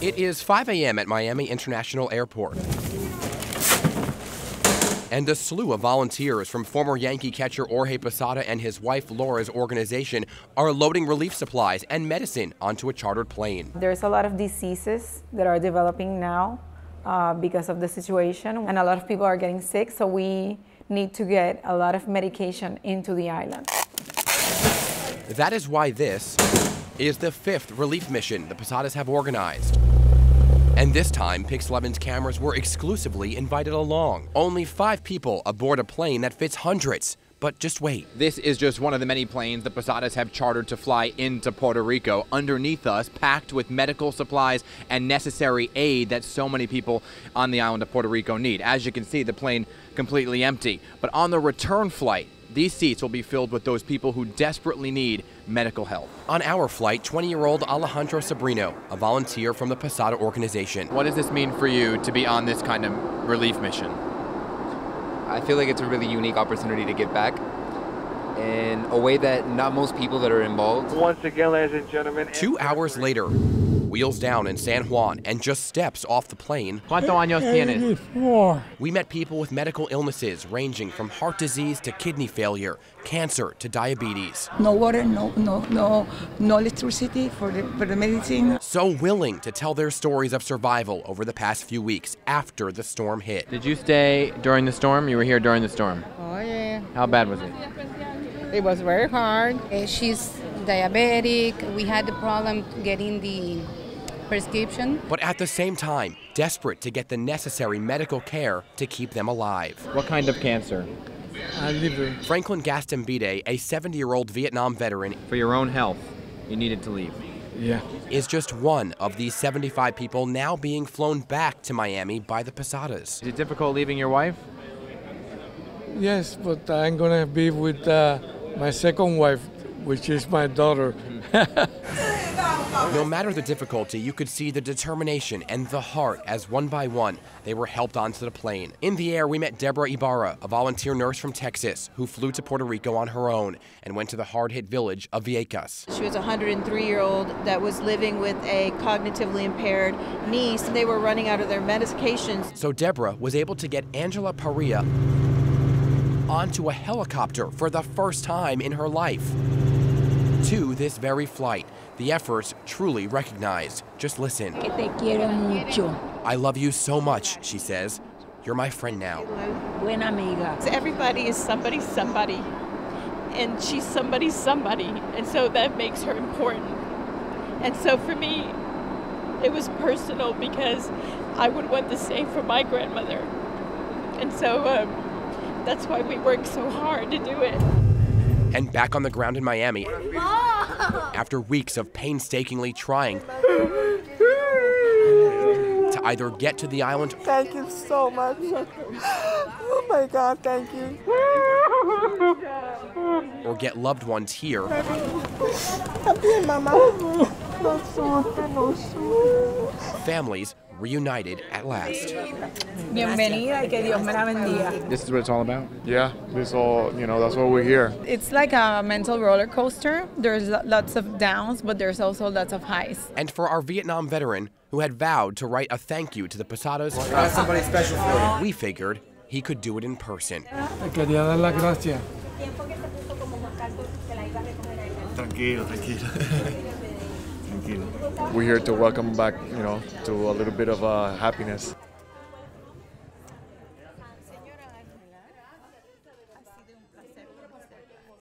It is 5 a.m. at Miami International Airport. And a slew of volunteers from former Yankee catcher Jorge Posada and his wife Laura's organization are loading relief supplies and medicine onto a chartered plane. There's a lot of diseases that are developing now because of the situation, and a lot of people are getting sick, so we need to get a lot of medication into the island. That is why this is the 5th relief mission the Posadas have organized. And this time, Pix 11's cameras were exclusively invited along. Only 5 people aboard a plane that fits hundreds. But just wait. This is just one of the many planes the Posadas have chartered to fly into Puerto Rico. Underneath us, packed with medical supplies and necessary aid that so many people on the island of Puerto Rico need. As you can see, the plane completely empty. But on the return flight, these seats will be filled with those people who desperately need medical help. On our flight, 20-year-old Alejandro Sobrino, a volunteer from the Posada organization. What does this mean for you to be on this kind of relief mission? I feel like it's a really unique opportunity to give back in a way that not most people that are involved. Once again, ladies and gentlemen. 2 hours later, wheels down in San Juan and just steps off the plane. ¿Cuántos años tienes? 84. We met people with medical illnesses ranging from heart disease to kidney failure, cancer to diabetes. No water, no electricity for the medicine. So willing to tell their stories of survival over the past few weeks after the storm hit. Did you stay during the storm? You were here during the storm. Oh, yeah. How bad was it? It was very hard. She's diabetic. We had the problem getting the prescription. But at the same time, desperate to get the necessary medical care to keep them alive. What kind of cancer? Liver. Franklin Gastambide, a 70-year-old Vietnam veteran, For your own health, you needed to leave. Yeah. is just one of these 75 people now being flown back to Miami by the Posadas. Is it difficult leaving your wife? Yes, but I'm gonna be with my second wife, which is my daughter. No matter the difficulty, you could see the determination and the heart as one by one they were helped onto the plane. In the air, we met Deborah Ibarra, a volunteer nurse from Texas who flew to Puerto Rico on her own and went to the hard-hit village of Vieques. She was a 103-year-old that was living with a cognitively impaired niece. They were running out of their medications. So Deborah was able to get Angela Paria onto a helicopter for the first time in her life. To this very flight, the efforts truly recognized. Just listen. Que te quiero mucho. I love you so much, she says. You're my friend now. Buena amiga. Everybody is somebody's somebody, and she's somebody's somebody, and so that makes her important. And so for me, it was personal because I would want the same for my grandmother. And so that's why we worked so hard to do it. And back on the ground in Miami, after weeks of painstakingly trying to either get to the island Thank you so much. Oh my God, thank you. or get loved ones here, families reunited at last. Bienvenida y que Dios me la bendiga. This is what it's all about? Yeah, this all, that's why we're here. It's like a mental roller coaster. There's lots of downs, but there's also lots of highs. And for our Vietnam veteran who had vowed to write a thank you to the Posadas, Somebody special for you. we figured he could do it in person. Te quería dar las gracias. Tranquilo. We're here to welcome back, to a little bit of happiness.